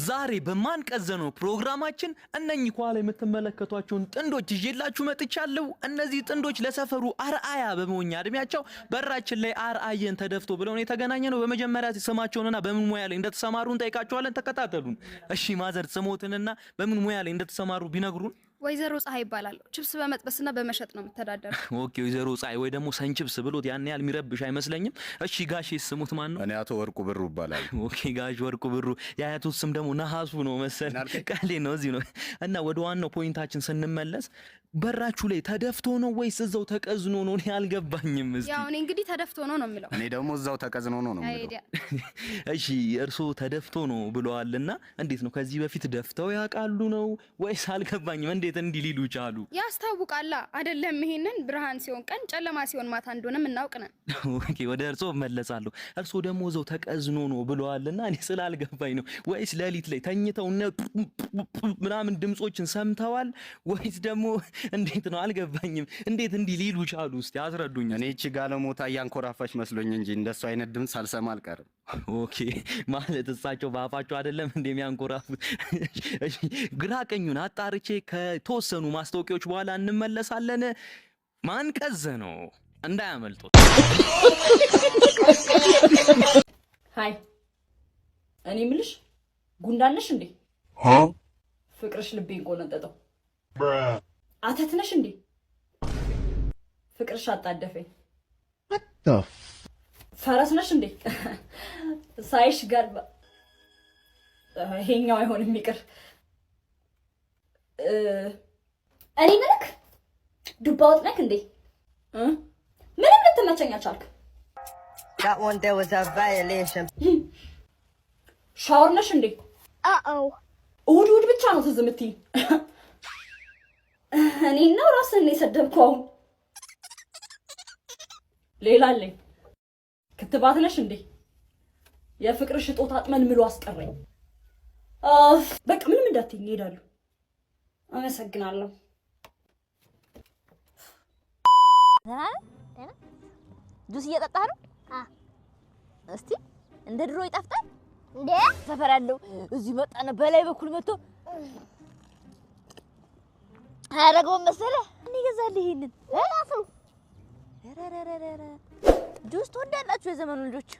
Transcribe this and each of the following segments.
ዛሬ በማንቀዘነው ፕሮግራማችን እነኚህ ኳላ የምትመለከቷቸውን ጥንዶች ይዤላችሁ መጥቻለሁ። እነዚህ ጥንዶች ለሰፈሩ አርአያ በመሆኛ እድሜያቸው በራችን ላይ አርአየን ተደፍቶ ብለው ነው የተገናኘነው። በመጀመሪያ ስማቸውንና በምን ሙያ ላይ እንደተሰማሩ እንጠይቃቸዋለን። ተከታተሉን። እሺ ማዘር ስሞትንና በምን ሙያ ላይ እንደተሰማሩ ቢነግሩን። ወይዘሮ ፀሐይ ይባላል። ቺፕስ በመጥበስና በመሸጥ ነው የምተዳደረው። ኦኬ ወይዘሮ ፀሐይ ወይ ደግሞ ሰንቺፕስ ብሎት ያን ያህል የሚረብሽ አይመስለኝም። እሺ ጋሼ ስሙት ማን ነው? እኔ አቶ ወርቁ ብሩ ይባላል። ኦኬ ጋሽ ወርቁ ብሩ። የአያቱ ስም ደግሞ ነሐሱ ነው መሰል። ቃሌ ነው እዚህ ነው። እና ወደ ዋናው ፖይንታችን ስንመለስ በራችሁ ላይ ተደፍቶ ነው ወይስ እዛው ተቀዝኖ ነው? እኔ አልገባኝም። እስቲ ያው እኔ እንግዲህ ተደፍቶ ነው የምለው። እኔ ደግሞ እዛው ተቀዝኖ ነው የምለው። እሺ እርሶ ተደፍቶ ነው ብለዋልና እንዴት ነው? ከዚህ በፊት ደፍተው ያውቃሉ ነው ወይስ አልገባኝም። እንዴት እንዲህ ሊሉ ቻሉ? ያስታውቃላ አይደለም? ይሄንን ብርሃን ሲሆን ቀን ጨለማ ሲሆን ማታ እንደሆነ እናውቅ ነን። ኦኬ ወደ እርሶ መለሳለሁ። እርሶ ደግሞ እዛው ተቀዝኖ ነው ብለዋልና እኔ ስላልገባኝ ነው። ወይስ ሌሊት ላይ ተኝተው ምናምን ድምጾችን ሰምተዋል ወይስ ደግሞ እንዴት ነው? አልገባኝም። እንዴት እንዲህ ሊሉ ቻሉ? እስቲ አስረዱኝ። እኔ እቺ ጋለሞታ ያንኮራፋሽ መስሎኝ እንጂ እንደሱ አይነት ድምጽ ሳልሰማ አልቀርም። ኦኬ ማለት እሳቸው በአፋቸው አይደለም እንደሚያንኮራፉት። እሺ ግራ ቀኙን አጣርቼ ከተወሰኑ ማስታወቂያዎች በኋላ እንመለሳለን። ማንቀዘነው እንዳያመልጡት። ሃይ እኔ ምልሽ ጉንዳንሽ እንዴ? ፍቅርሽ ልቤን ቆነጠጠው። አተትነሽ እንዴ? ፍቅርሽ አጣደፈኝ። ፈረስ ነሽ እንዴ? ሳይሽ ጋር ይሄኛው አይሆንም ይቅር። እኔ ምልክ ዱባ ወጥ ነክ እንዴ? ምንም ልትመቸኝ አልቻልክ። That one there was a violation. ሻወር ነሽ እንዴ? እሑድ ብቻ ነው ትዝ የምትይኝ። እኔ ነው ራስን የሰደብኩ። አሁን ሌላ አለኝ። ክትባት ነሽ እንዴ? የፍቅርሽ ጦት አጥመን ምሎ አስቀረኝ። በቃ ምንም እንዳትይኝ እሄዳለሁ። አመሰግናለሁ። ጁስ እየጠጣህ ነው? እስቲ እንደ ድሮ ይጣፍጣል እንዴ? ሰፈር ያለው እዚህ መጣና በላይ በኩል መጥቶ አረጋው መሰለህ እኔ ገዛልህ ይሄንን ጁስ ትወዳላችሁ የዘመኑ ልጆች።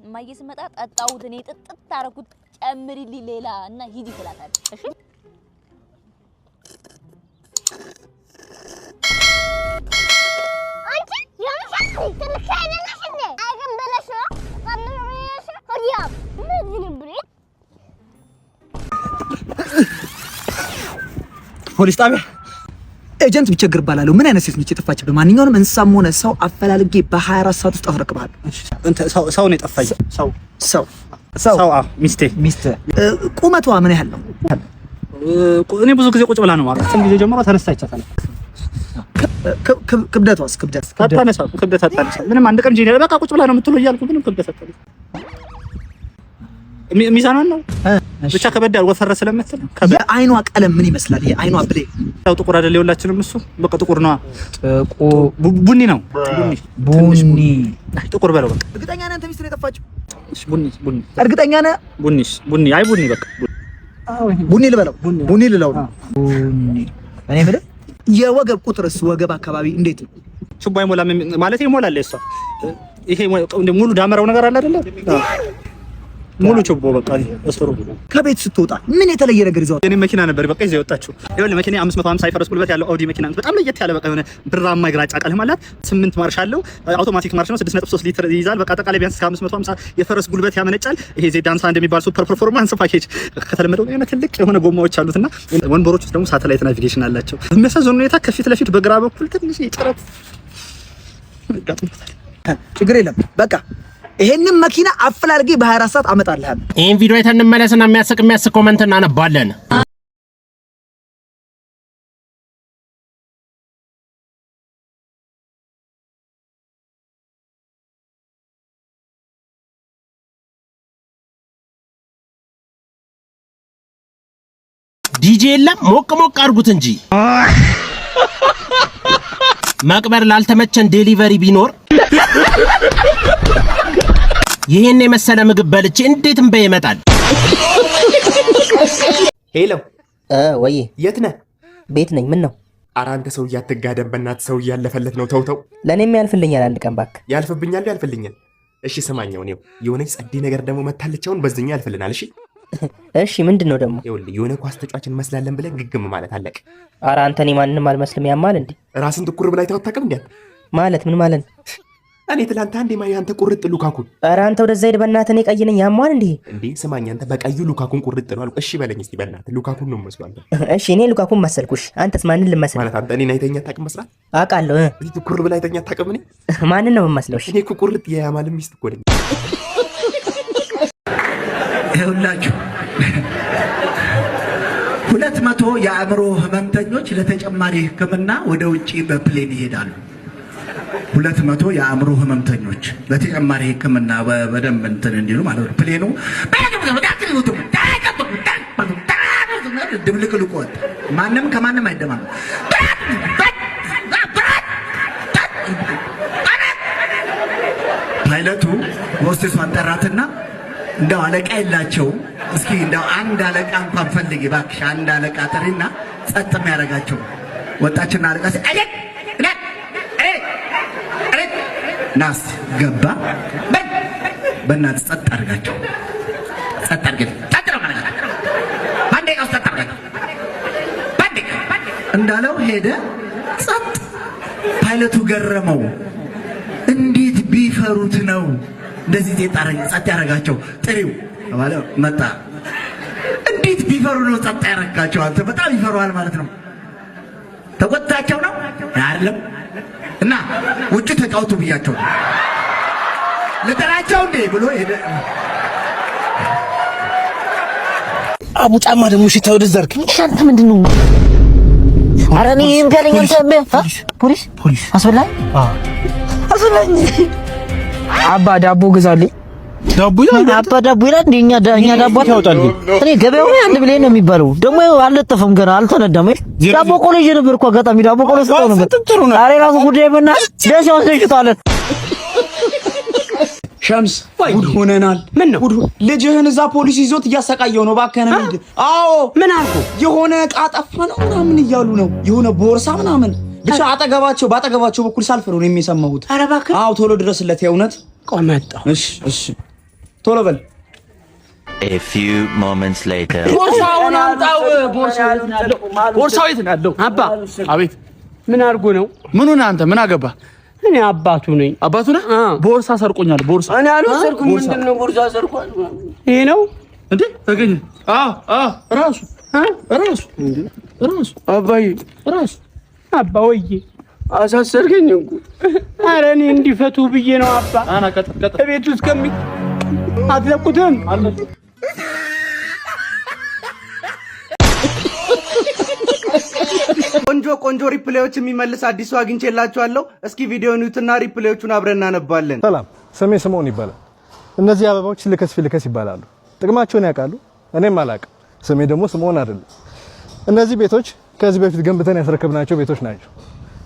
እማዬ ስመጣ ጠጣሁት እኔ ጥጥት ታረኩት ጨምሪልኝ ሌላ እና ሂጂ ትላታለች። እሺ አንቺ ያምሻል ትልካይነሽ እንዴ? አይገን በለሽ ነው ቀምሩሽ ወዲያ ምን ብሬ ፖሊስ ጣቢያ ኤጀንት ቢቸግር ባላለው ምን አይነት ሴት ነች የጠፋችው? በማንኛውም እንስሳም ሆነ ሰው አፈላልጌ በ24 ሰዓት ውስጥ አስረክባለሁ። ሰው ነው የጠፋኝ። ሰው ሚስቴ ቁመቷ ምን ያህል ነው? እኔ ብዙ ጊዜ ቁጭ ብላ ነው ማለት ነው። ጊዜ ጀምሮ ተነስታ ይቻታል። ክብደቷስ? ክብደት አታነሳ። ምንም አንድ ቀን ጂኔ በቃ ቁጭ ብላ ነው የምትለው እያልኩ ምንም ክብደት አታነሳ። ሚዛኗን ነው ብቻ ከበዳል ወፈረ ስለምትል። የአይኗ ቀለም ምን ይመስላል? የአይኗ ብሌን ያው ጥቁር አይደል? የሁላችንም እሱ በቃ ጥቁር ነው። ቡኒ ነው። ቡኒ ጥቁር በለው በቃ። እርግጠኛ ነህ አንተ ሚስት ነው የጠፋችው? ቡኒ እርግጠኛ ነህ? ቡኒ አይ ቡኒ በቃ ቡኒ ልበለው? ቡኒ ልለው ነው። ቡኒ እኔ የምልህ የወገብ ቁጥርስ? ወገብ አካባቢ እንዴት ነው? ችቦ አይሞላም ማለት ይሞላል። እሷ ይሄ ሙሉ ዳመራው ነገር አለ አይደለ? ሙሉ ችቦ በቃ እስሩ። ከቤት ስትወጣ ምን የተለየ ነገር ይዘው? የኔ መኪና ነበር በቃ ይዘው ወጣችሁ። ይኸውልህ መኪና 550 የፈረስ ጉልበት ያለው አውዲ መኪና ነው። በጣም ለየት ያለ በቃ የሆነ ብራማ ግራጫ ቀለም አላት። 8 ማርሽ አለው። አውቶማቲክ ማርሽ ነው። 6.3 ሊትር ይይዛል። በቃ አጠቃላይ ቢያንስ እስከ 550 የፈረስ ጉልበት ያመነጫል። ይሄ ዜዳንሳ እንደሚባል ሱፐር ፐርፎርማንስ ፓኬጅ ከተለመደው የሆነ ትልቅ የሆነ ጎማዎች አሉትና ወንበሮች ውስጥ ደግሞ ሳተላይት ናቪጌሽን አላቸው። በሚያሳዝን ሁኔታ ከፊት ለፊት በግራ በኩል ትንሽ ጭረት ጋጥሞታል። ችግር የለም በቃ ይሄንን መኪና አፈላልጌ በ24 ሰዓት አመጣልሃለሁ። ይሄን ቪዲዮ አይተን እንመለስና የሚያስቅ ኮሜንት እናነባለን። ዲጄ የለም ሞቅ አድርጉት እንጂ መቅበር ላልተመቸን ዴሊቨሪ ቢኖር ይሄን የመሰለ ምግብ በልቼ እንዴት እንበይ ይመጣል? ሄሎ ወይ የት ነህ? ቤት ነኝ። ምን ነው? ኧረ አንተ ሰው እያትጋደም በእናትህ ሰው እያለፈለት ነው። ተው ለእኔም ያልፍልኛል አንድ ቀን እባክህ። ያልፍብኛል። እሺ ስማኛው ነው የሆነች ጸዴ ነገር ደግሞ መታለቻውን በዚህኛ ያልፍልናል። እሺ ምንድን ነው ደግሞ? ይኸውልህ የሆነ ኳስ ተጫዋች እንመስላለን ብለን ግግም ማለት አለቅ። ኧረ አንተ እኔ ማንንም አልመስልም። ያማል እንዴ? ራስን ትኩር ብላ አይተኸው አታውቅም እንዴ? ማለት ምን ማለት ነው? እኔ ትላንት አንዴ ማይ አንተ ቁርጥ ሉካኩን። ኧረ አንተ ወደዛ ሄድ በእናትህ። እኔ ቀይ ነኝ። ያማል እንዴ? እንዴ ስማኝ አንተ በቀዩ ሉካኩን ቁርጥ ነው አልኩ። እሺ በለኝ እስቲ በእናትህ ሉካኩን ነው መስሏል። እሺ እኔ ሉካኩን መሰልኩሽ። አንተስ ማንን ልመስል? ማለት አንተ እኔን አይተኸኝ አታውቅም መስራት? አውቃለሁ። ትኩር ብላ አይተኸኝ አታውቅም? እኔ ማንን ነው የምመስለው? እኔ እኮ ቁርጥ የያማል ሚስት እኮ ነኝ። ይኸውላችሁ 200 የአእምሮ ህመምተኞች ለተጨማሪ ሕክምና ወደ ውጪ በፕሌን ይሄዳሉ። 200 የአእምሮ ህመምተኞች ለተጨማሪ ሕክምና በደንብ እንትን እንዲሉ ማለት ነው። ፕሌኑ ድብልቅልቁ ወጣ። ማንም ከማንም አይደማም። ፓይለቱ ሆስቴሷን ጠራትና እንደው አለቃ የላቸውም። እስኪ እንደው አንድ አለቃ እንኳን ፈልጊ እባክሽ፣ አንድ አለቃ ጥሪና ጸጥ የሚያደርጋቸው። ወጣችና አለቃ ናስ ገባ። በእናትህ ጸጥ አድርጋቸው፣ ጸጥ አድርገህ ጸጥ ነው ማለት ነው። ባንዴ ቀስ ጸጥ አድርጋቸው ባንዴ እንዳለው ሄደ። ጸጥ። ፓይለቱ ገረመው። እንዴት ቢፈሩት ነው እንደዚህ ጸጥ ያደረጋቸው? ጥሪው ማለት መጣ። እንዴት ቢፈሩ ነው ጸጥ ያደረጋቸው? አንተ በጣም ይፈሩሃል ማለት ነው። ተቆጣቸው ነው አይደለም? እና ውጭ ተጫውቱ ብያቸው ለተራቸው እንዴ ብሎ ሄደ። አቡ ጫማ ደግሞ ሲታው ደዘርክ ሻንተ ምንድነው? ኧረ እኔ እንገለኝ አንተ ፖሊስ አስበላኝ። አባ ዳቦ ግዛልኝ። ዳቦ ይላል አባ ዳቦ ይላል። እንደኛ ዳቦ ያወጣል። እኔ ገበያው ላይ አንድ ብሌን ነው የሚባለው። ደግሞ አልለጠፈም ገና አልተነዳም። ዳቦ ቆሎ ይዤ ነበር እኮ አጋጣሚ ዳቦ ቆሎ ሰጠው ነበር። ዛሬ ራሱ ጉዳይ በና ደስ ያወሰሽታለን። ሸምስ ጉድ ሆነናል። ምን ነው ልጅህን እዛ ፖሊስ ይዞት እያሰቃየው ነው። እባክህ ነው እንዴ? አዎ ምን አልኩ? የሆነ ዕቃ ጠፋ ነው ምናምን እያሉ ነው። የሆነ ቦርሳ ምናምን ብቻ ባጠገባቸው በኩል ሳልፍ ነው የሚሰማሁት። ኧረ እባክህ አዎ ቶሎ ድረስለት። የእውነት ቆመጣ። እሺ ቶሎ በል። A few moments later ቦርሳውን አምጣው። ቦርሳው የት ነው ያለው? አባ አቤት። ምን አድርጎ ነው? ምኑን አንተ ምን አገባ? እኔ አባቱ ነኝ። አባቱ ነህ? ቦርሳ ሰርቆኛል። ቦርሳ እኔ አልወሰድኩም። ምንድነው ቦርሳ ሰርቋል? ይሄ ነው እንዴ? ተገኘ? ራሱ አባዬ ራሱ አባ ወዬ አሳሰርከኝ እኮ። ኧረ እኔ እንዲፈቱ ብዬ ነው አባ። አና ቀጥ ቤት ውስጥ አትለቁትም። ቆንጆ ሪፕሌዎች የሚመልስ አዲሱ አግኝቼላችኋለሁ። እስኪ ቪዲዮውን ዩትና ሪፕሌዎቹን አብረን እናነባለን። ሰላም፣ ስሜ ስምኦን ይባላል። እነዚህ አበባዎች ልከስ ይባላሉ። ጥቅማቸውን ያውቃሉ? እኔም አላውቅም። ስሜ ደግሞ ስምኦን አይደለም። እነዚህ ቤቶች ከዚህ በፊት ገንብተን ያስረከብናቸው ቤቶች ናቸው።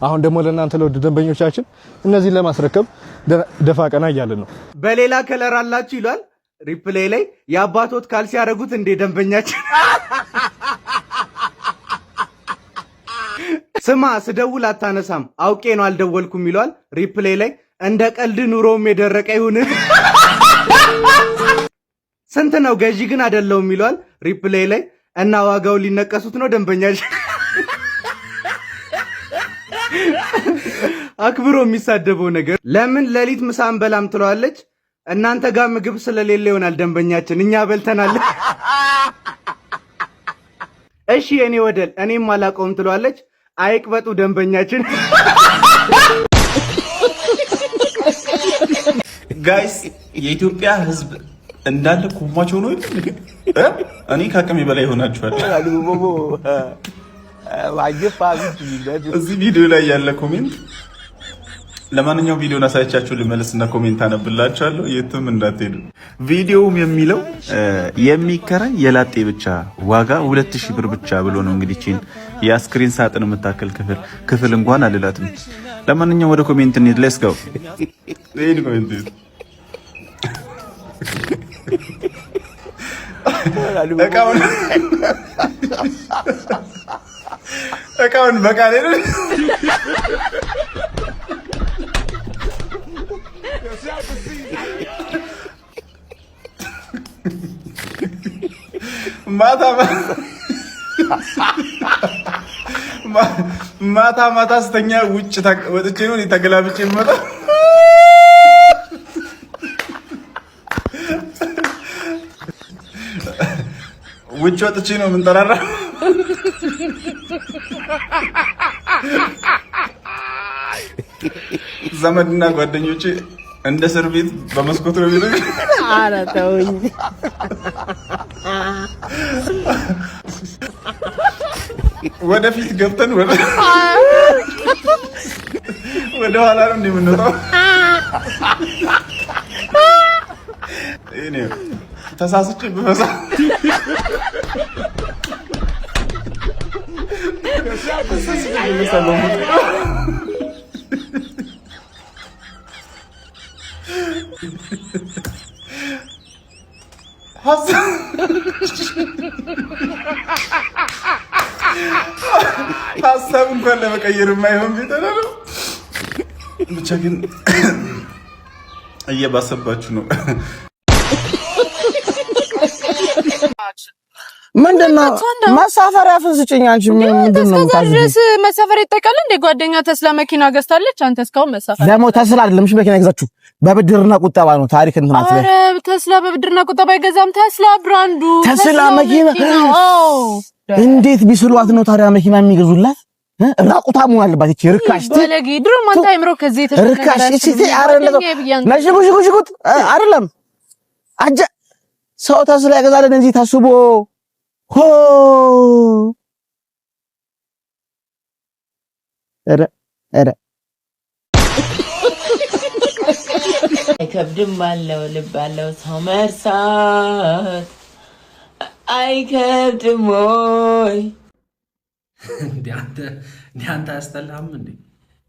አሁን ደግሞ ለእናንተ ለውድ ደንበኞቻችን እነዚህን ለማስረከብ ደፋ ቀና እያልን ነው። በሌላ ከለር አላችሁ ይሏል ሪፕሌይ ላይ። የአባቶት ካልሲ ያደረጉት እንደ ደንበኛችን ስማ ስደውል አታነሳም አውቄ ነው አልደወልኩም ይሏል ሪፕሌይ ላይ። እንደ ቀልድ ኑሮም የደረቀ ይሁን። ስንት ነው ገዢ ግን አይደለሁም ይሏል ሪፕሌይ ላይ። እና ዋጋው ሊነቀሱት ነው ደንበኛችን። አክብሮ የሚሳደበው ነገር ለምን ሌሊት ምሳ አንበላም ትለዋለች። እናንተ ጋር ምግብ ስለሌለ ይሆናል ደንበኛችን፣ እኛ በልተናል። እሺ የኔ ወደል እኔም አላውቀውም ትለዋለች። አይቅበጡ ደንበኛችን። ጋይስ የኢትዮጵያ ሕዝብ እንዳለ ኮማች ሆኖ እኔ ከአቅሜ በላይ ሆናችኋል። እዚህ ቪዲዮ ላይ ያለ ኮሜንት ለማንኛውም ቪዲዮን አሳይቻችሁ ልመለስና ኮሜንት አነብላችኋለሁ። የትም እንዳትሄዱ። ቪዲዮውም የሚለው የሚከራይ የላጤ ብቻ ዋጋ 2000 ብር ብቻ ብሎ ነው። እንግዲህ ቺን የስክሪን ሳጥን የምታከል ክፍል እንኳን አልላትም። ለማንኛውም ወደ ኮሜንት እንሂድ። ሌትስ ጎ። እቃውን በቃ ላይ ማታ ስተኛ ውጭ ወጥቼ ነው ተገላብጬ መጣ ውጭ ወጥቼ ነው ምን ተራራ ዘመድና ጓደኞቼ እንደ እስር ቤት በመስኮት ነው የሚሉኝ። ኧረ ተውኝ። ወደፊት ገብተን ወደ ኋላ ነው እንደምንወጣው። እኔ ተሳስቼ ብፈሳ ሀሳብ እንኳን ለመቀየር የማይሆን ቤት ነው። ብቻ ግን እየባሰባችሁ ነው። ምንድነው መሳፈሪያ ፍስጭኝ? አንቺ ምንድነው ታድርስ? መሳፈሪያ ይጠቃል እንደ ጓደኛ ተስላ መኪና ገዝታለች። አንተ እስካሁን መሳፈሪያ ደግሞ ተስላ አይደለም እሺ፣ መኪና ገዛችሁ በብድርና ቁጠባ ነው። ታሪክ እንትን አትበል። ኧረ ተስላ በብድርና ቁጠባ አይገዛም። ተስላ ብራንዱ ተስላ መኪና። እንዴት ቢስሏት ነው ታዲያ መኪና የሚገዙላት? ራቁታ መሆን አለባት። እቺ ርካሽ ባለጌ ድሮ ማንታ አይምሮ ከዚህ የተሸነገረ ርካሽ እቺ አይደለም ነሽጉሽጉሽጉት አይደለም አጀ ሰው ተስላ ያገዛልን እንጂ ታስቦ ሆ እረ አይከብድም አለው ልብ አለው ሰው መርሳት አይከብድም ወይ? እንዴ አንተ አያስጠላህም እንዴ?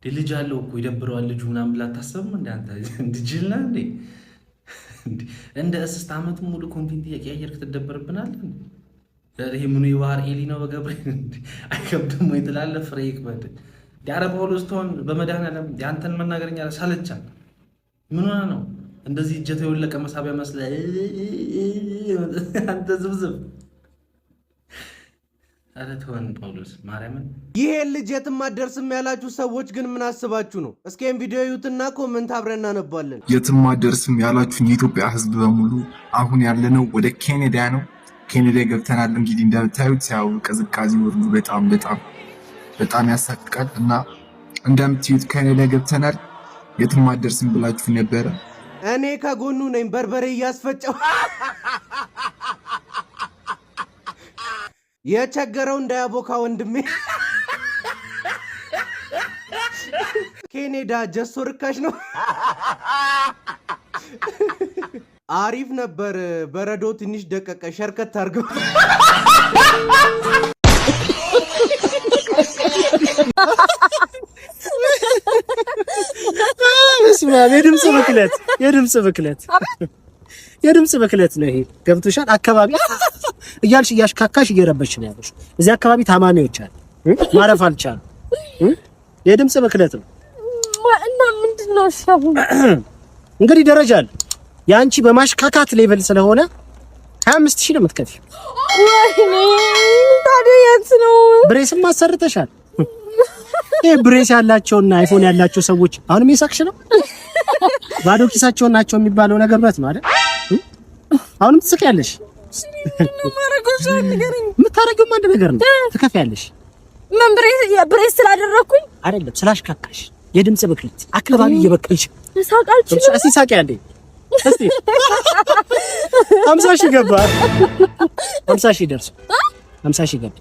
ልጅ አለው እኮ ይደብረዋል ልጁ ምናምን ብላ አታስብም እንዴ? አንተ እንድጅልና እንዴ እንደ እስስት ዓመት ሙሉ ኮንቴንት እየቀያየርክ ትደበርብናለህ እንዴ? ይሄ ምኑ የባህር ኤሊ ነው በገብርኤል እንዴ? አይከብድም ወይ ትላለህ? ፍሬ ይክበድ ዲያረ ጳውሎስ ተሆን በመድኃኒዓለም ያንተን መናገርኛ ሳለቻል ምን ሆነ ነው እንደዚህ እጀተ የወለቀ መሳቢያ መስለ አንተ ዝብዝብ አረ ተወን ጳውሎስ ማርያምን። ይሄ ልጅ የትም አትደርስም ያላችሁ ሰዎች ግን ምን አስባችሁ ነው? እስኪም ቪዲዮ ዩትና ኮሜንት አብረን እናነባለን። የትም አትደርስም ያላችሁ የኢትዮጵያ ሕዝብ በሙሉ አሁን ያለነው ወደ ኬንያ ነው። ኬንያ ገብተናል። እንግዲህ እንደምታዩት ያው ቅዝቃዜ ወርዱ በጣም ያሳቅቃል እና እንደምትዩት ኬንያ ገብተናል። የትም አትደርስም ብላችሁ ነበረ። እኔ ከጎኑ ነኝ በርበሬ እያስፈጨው የቸገረው እንዳያቦካ ወንድሜ። ኬኔዳ ጀሶ ርካሽ ነው። አሪፍ ነበር። በረዶ ትንሽ ደቀቀ። ሸርከት አድርገው። የድምጽ ብክለት ነው ይሄ። ገብቶሻል? አካባቢ እያልሽ እያሽካካሽ እየረበሽ ነው ያለሽ። እዚህ አካባቢ ታማሚዎች አሉ፣ ማረፍ አልቻሉ። የድምጽ ብክለት ነው እና ምንድነው ሻቡ? እንግዲህ ደረጃ አለ። ያንቺ በማሽካካት ሌቭል ስለሆነ 25000 ነው የምትከፊው። ወይኔ ታዲያ የት ነው? ብሬስም አሰርተሻል። ይሄ ብሬስ ያላቸውና አይፎን ያላቸው ሰዎች አሁንም የሳቅሽ ነው። ባዶ ኪሳቸውን ናቸው የሚባለው ነገር በት ነው አይደል? አሁንም ትስቂያለሽ። የምታረጊው አንድ ነገር ነው። ትከፍያለሽ። ምን ብሬስ ስላደረኩኝ አይደለም ስላሽካካሽ። የድምጽ ብክለት አካባቢ እየበቀልሽ ሳቃልሽ። እስቲ ሳቂ አንዴ እስቲ 50,000 ገባ። 50,000 ደርሶ 50,000 ገባ።